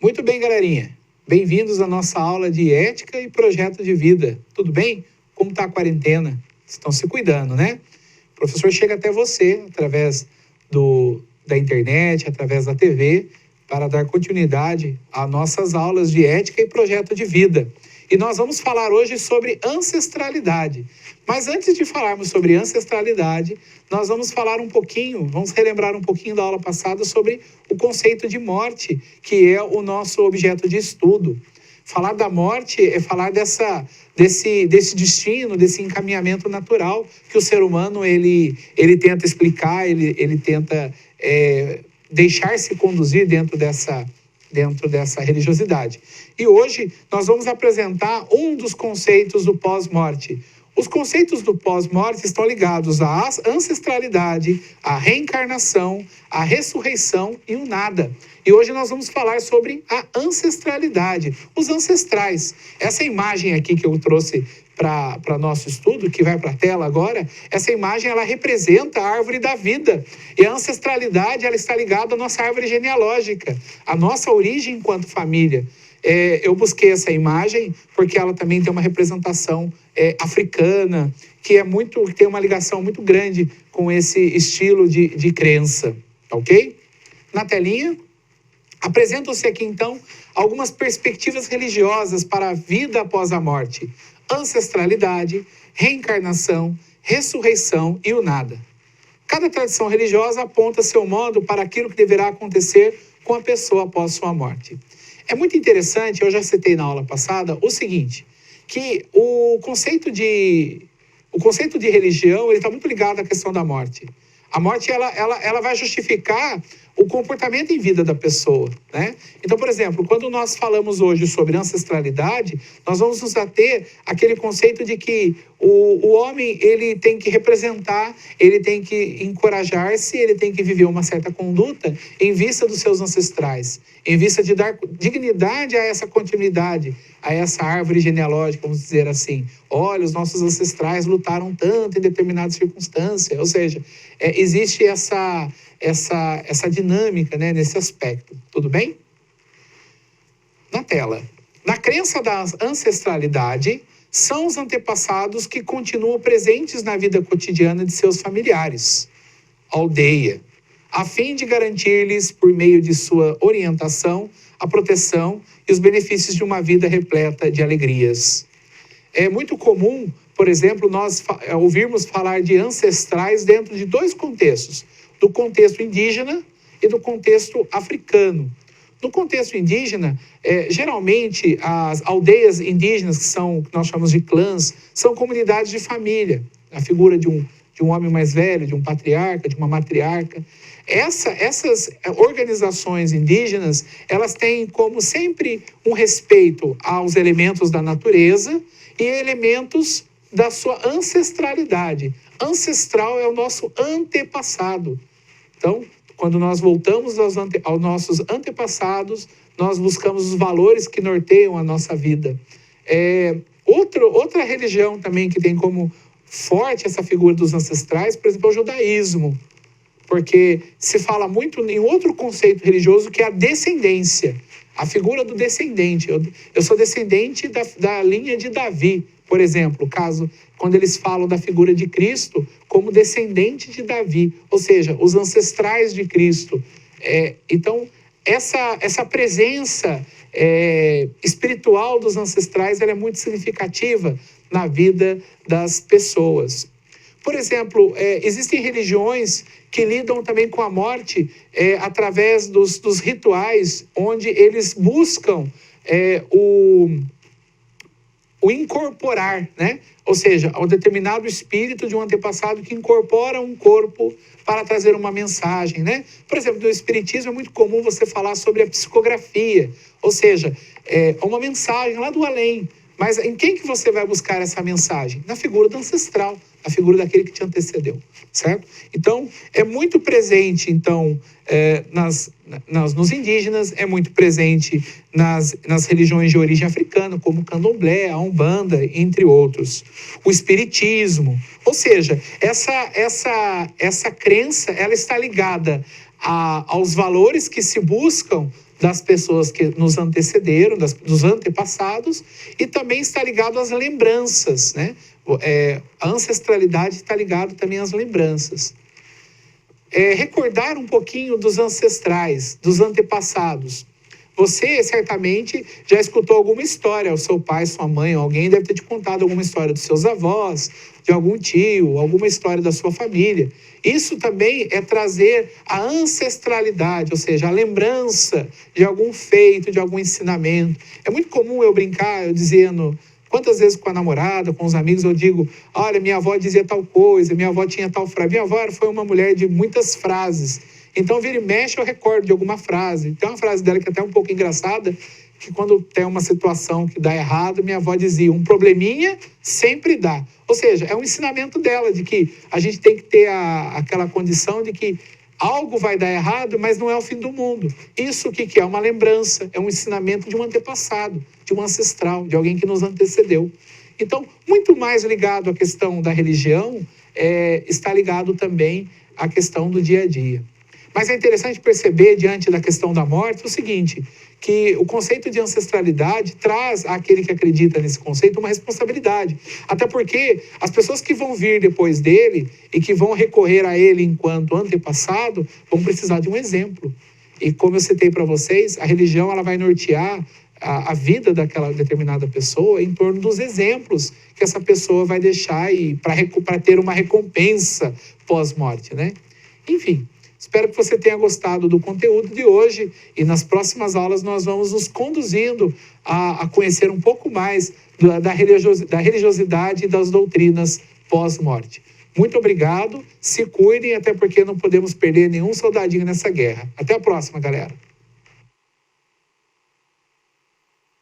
Muito bem, galerinha. Bem-vindos à nossa aula de ética e projeto de vida. Tudo bem? Como está a quarentena? Estão se cuidando, né? O professor chega até você através da internet, através da TV, para dar continuidade às nossas aulas de ética e projeto de vida. E nós vamos falar hoje sobre ancestralidade. Mas antes de falarmos sobre ancestralidade, nós vamos falar vamos relembrar um pouquinho da aula passada sobre o conceito de morte, que é o nosso objeto de estudo. Falar da morte é falar desse destino, desse encaminhamento natural que o ser humano ele tenta explicar, ele tenta deixar-se conduzir dentro dessa religiosidade. E hoje nós vamos apresentar um dos conceitos do pós-morte. Os conceitos do pós-morte estão ligados à ancestralidade, à reencarnação, à ressurreição e o nada. E hoje nós vamos falar sobre a ancestralidade, os ancestrais. Essa imagem aqui que eu trouxe para nosso estudo, que vai para a tela agora, essa imagem ela representa a árvore da vida. E a ancestralidade ela está ligada à nossa árvore genealógica, à nossa origem enquanto família. Eu busquei essa imagem porque ela também tem uma representação africana, que tem uma ligação muito grande com esse estilo de crença, ok? Na telinha, apresentam-se aqui então algumas perspectivas religiosas para a vida após a morte: ancestralidade, reencarnação, ressurreição e o nada. Cada tradição religiosa aponta seu modo para aquilo que deverá acontecer com a pessoa após sua morte. É muito interessante, eu já citei na aula passada, o seguinte, que o conceito de religião ele está muito ligado à questão da morte. A morte ela vai justificar o comportamento em vida da pessoa, né? Então, por exemplo, quando nós falamos hoje sobre ancestralidade, nós vamos nos ater àquele conceito de que o homem ele tem que representar, ele tem que encorajar-se, ele tem que viver uma certa conduta em vista dos seus ancestrais, em vista de dar dignidade a essa continuidade, a essa árvore genealógica, vamos dizer assim. Olha, os nossos ancestrais lutaram tanto em determinada circunstância, ou seja, existe essa dinâmica, né, nesse aspecto. Tudo bem? Na tela. Na crença da ancestralidade, são os antepassados que continuam presentes na vida cotidiana de seus familiares, aldeia, a fim de garantir-lhes, por meio de sua orientação, a proteção e os benefícios de uma vida repleta de alegrias. É muito comum, por exemplo, nós ouvirmos falar de ancestrais dentro de dois contextos: do contexto indígena e do contexto africano. No contexto indígena, geralmente as aldeias indígenas, que nós chamamos de clãs, são comunidades de família. A figura de um homem mais velho, de um patriarca, de uma matriarca. Essas organizações indígenas, elas têm como sempre um respeito aos elementos da natureza e elementos da sua ancestralidade. Ancestral é o nosso antepassado. Então, quando nós voltamos aos nossos antepassados, nós buscamos os valores que norteiam a nossa vida. Outra religião também que tem como forte essa figura dos ancestrais, por exemplo, é o judaísmo. Porque se fala muito em outro conceito religioso que é a descendência. A figura do descendente. Eu sou descendente da linha de Davi, por exemplo, quando eles falam da figura de Cristo como descendente de Davi, ou seja, os ancestrais de Cristo. Então, essa presença espiritual dos ancestrais ela é muito significativa na vida das pessoas. Por exemplo, existem religiões que lidam também com a morte através dos rituais, onde eles buscam o incorporar, né? Ou seja, um determinado espírito de um antepassado que incorpora um corpo para trazer uma mensagem, né? Por exemplo, no espiritismo é muito comum você falar sobre a psicografia, ou seja, uma mensagem lá do além. Mas em quem que você vai buscar essa mensagem? Na figura do ancestral, na figura daquele que te antecedeu, certo? Então, é muito presente, então, nos indígenas, é muito presente nas religiões de origem africana, como o candomblé, a umbanda, entre outros. O espiritismo, ou seja, essa crença, ela está ligada aos valores que se buscam das pessoas que nos antecederam, dos antepassados, e também está ligado às lembranças, né? A ancestralidade está ligado também às lembranças. Recordar um pouquinho dos ancestrais, dos antepassados. Você certamente já escutou alguma história, o seu pai, sua mãe, alguém deve ter te contado alguma história dos seus avós, de algum tio, alguma história da sua família. Isso também é trazer a ancestralidade, ou seja, a lembrança de algum feito, de algum ensinamento. É muito comum eu brincar, eu dizendo, quantas vezes com a namorada, com os amigos, eu digo, olha, minha avó dizia tal coisa, minha avó tinha tal frase. Minha avó foi uma mulher de muitas frases. Então, vira e mexe, eu recordo de alguma frase. Tem uma frase dela que é até um pouco engraçada, que quando tem uma situação que dá errado, minha avó dizia, um probleminha sempre dá. Ou seja, é um ensinamento dela, de que a gente tem que ter aquela condição de que algo vai dar errado, mas não é o fim do mundo. Isso o que é? Uma lembrança, é um ensinamento de um antepassado, de um ancestral, de alguém que nos antecedeu. Então, muito mais ligado à questão da religião, está ligado também à questão do dia a dia. Mas é interessante perceber, diante da questão da morte, o seguinte, que o conceito de ancestralidade traz àquele que acredita nesse conceito uma responsabilidade. Até porque as pessoas que vão vir depois dele e que vão recorrer a ele enquanto antepassado, vão precisar de um exemplo. E como eu citei para vocês, a religião ela vai nortear a vida daquela determinada pessoa em torno dos exemplos que essa pessoa vai deixar para ter uma recompensa pós-morte, né? Enfim. Espero que você tenha gostado do conteúdo de hoje e nas próximas aulas nós vamos nos conduzindo a conhecer um pouco mais da religiosidade e das doutrinas pós-morte. Muito obrigado, se cuidem, até porque não podemos perder nenhum soldadinho nessa guerra. Até a próxima, galera.